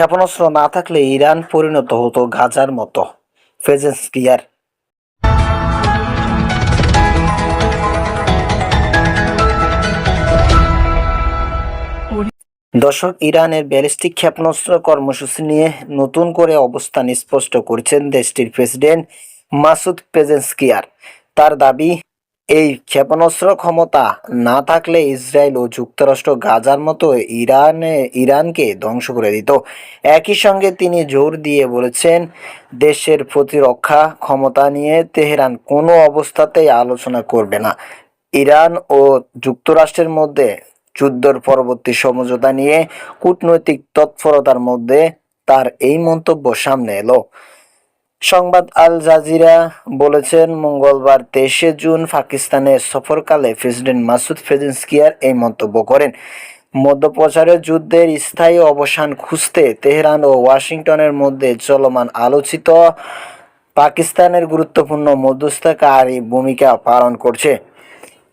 ক্ষেপণাস্ত্র না থাকলে ইরান পরিণত হতো গাজার মতো। পেজেন্সকিয়ার। দর্শক, ইরানের ব্যালিস্টিক ক্ষেপণাস্ত্র কর্মসূচি নিয়ে নতুন করে অবস্থান স্পষ্ট করেছেন দেশটির প্রেসিডেন্ট মাসুদ পেজেন্সকিয়ার। তার দাবি, এই ক্ষেপণাস্ত্র ক্ষমতা না থাকলে ইসরায়েল ও যুক্তরাষ্ট্র গাজার মতো ইরানকে ধ্বংস করে দিত। একই সঙ্গে তিনি জোর দিয়ে বলেছেন, দেশের প্রতিরক্ষা ক্ষমতা নিয়ে তেহরান কোনো অবস্থাতেই আলোচনা করবে না। ইরান ও যুক্তরাষ্ট্রের মধ্যে যুদ্ধের পরবর্তী সমঝোতা নিয়ে কূটনৈতিক তৎপরতার মধ্যে তার এই মন্তব্য সামনে এলো। সংবাদ আল জাজিরা বলেছেন, মঙ্গলবার 23শে জুন পাকিস্তানে সফরকালে প্রেসিডেন্ট মাসুদ পেজেন্সকিয়ার এই মন্তব্য করেন। মধ্যপ্রাচ্যের যুদ্ধের স্থায়ী অবসান খুঁজতে তেহরান ও ওয়াশিংটনের মধ্যে চলমান আলোচিত পাকিস্তানের গুরুত্বপূর্ণ মধ্যস্থতাকারী ভূমিকা পালন করছে।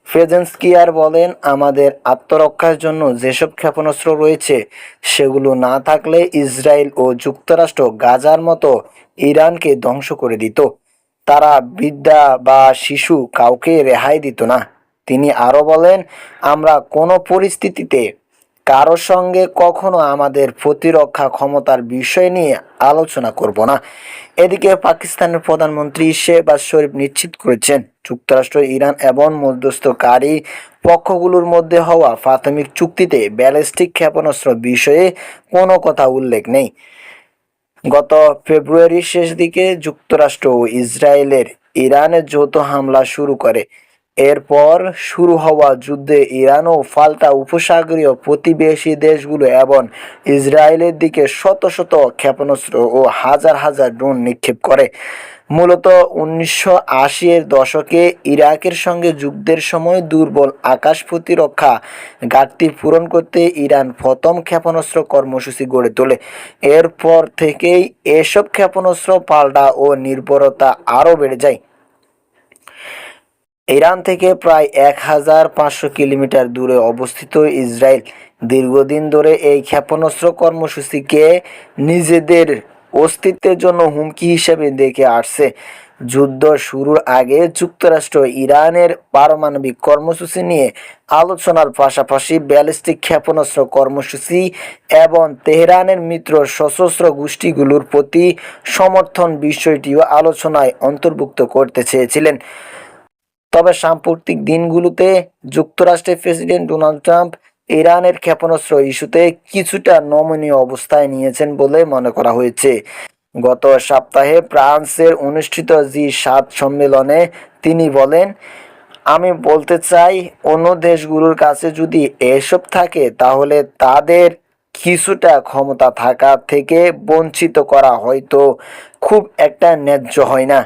পেজেন্সকিয়ার বলেন, আমাদের আত্মরক্ষার জন্য যেসব ক্ষেপণাস্ত্র রয়েছে সেগুলো না থাকলে ইসরায়েল ও যুক্তরাষ্ট্র গাজার মতো ইরানকে ধ্বংস করে দিত। তারা বৃদ্ধা বা শিশু কাউকে রেহাই দিত না। তিনি আরও বলেন, আমরা কোনো পরিস্থিতিতে কারো সঙ্গে কখনো আমাদের প্রতিরক্ষা ক্ষমতার বিষয় নিয়ে আলোচনা করব না। এদিকে পাকিস্তানের প্রধানমন্ত্রী শেহবাজ শরীফ নিশ্চিত করেছেন, যুক্তরাষ্ট্র, ইরান এবং মধ্যস্থতাকারী পক্ষগুলোর মধ্যে হওয়া প্রাথমিক চুক্তিতে ব্যালিস্টিক ক্ষেপণাস্ত্র বিষয়ে কোনো কথা উল্লেখ নেই। গত ফেব্রুয়ারির শেষ দিকে যুক্তরাষ্ট্র ও ইসরায়েলের ইরানে যৌথ হামলা শুরু করে। এরপর শুরু হওয়া যুদ্ধে ইরান ও পাল্টা উপসাগরীয় প্রতিবেশী দেশগুলো এবং ইসরায়েলের দিকে শত শত ক্ষেপণাস্ত্র ও হাজার হাজার ড্রোন নিক্ষেপ করে। মূলত 1980-এর দশকে ইরাকের সঙ্গে যুদ্ধের সময় দুর্বল আকাশ প্রতিরক্ষা ঘাটতি পূরণ করতে ইরান প্রথম ক্ষেপণাস্ত্র কর্মসূচি গড়ে তোলে। এরপর থেকেই এসব ক্ষেপণাস্ত্র পাল্টা ও নির্ভরতা আরও বেড়ে যায়। ইরান থেকে প্রায় 1500 কিলোমিটার দূরে অবস্থিত ইসরায়েল দীর্ঘদিন ধরে এই ক্ষেপণাস্ত্র কর্মসূচিকে নিজেদের অস্তিত্বের জন্য হুমকি হিসেবে দেখে আসছে। যুদ্ধ শুরুর আগে যুক্তরাষ্ট্র ইরানের পারমাণবিক কর্মসূচি নিয়ে আলোচনার পাশাপাশি ব্যালিস্টিক ক্ষেপণাস্ত্র কর্মসূচি এবং তেহরানের মিত্র সশস্ত্র গোষ্ঠীগুলোর প্রতি সমর্থন বিষয়টিও আলোচনায় অন্তর্ভুক্ত করতে চেয়েছিলেন। তবে সাম্প্রতিক দিনগুলোতে যুক্তরাষ্ট্রের প্রেসিডেন্ট ডোনাল্ড ট্রাম্প ইরানের ক্ষেপণাস্ত্র ইস্যুতে কিছুটা নমনীয় অবস্থায় নিয়েছেন বলে মনে করা হয়েছে। গত সপ্তাহে ফ্রান্সের অনুষ্ঠিত জি7 সম্মেলনে তিনি বলেন, আমি বলতে চাই, অন্য দেশগুলোর কাছে যদি এসব থাকে তাহলে তাদের কিছুটা ক্ষমতা থাকা থেকে বঞ্চিত করা হয়তো খুব একটা ন্যায্য হয় না।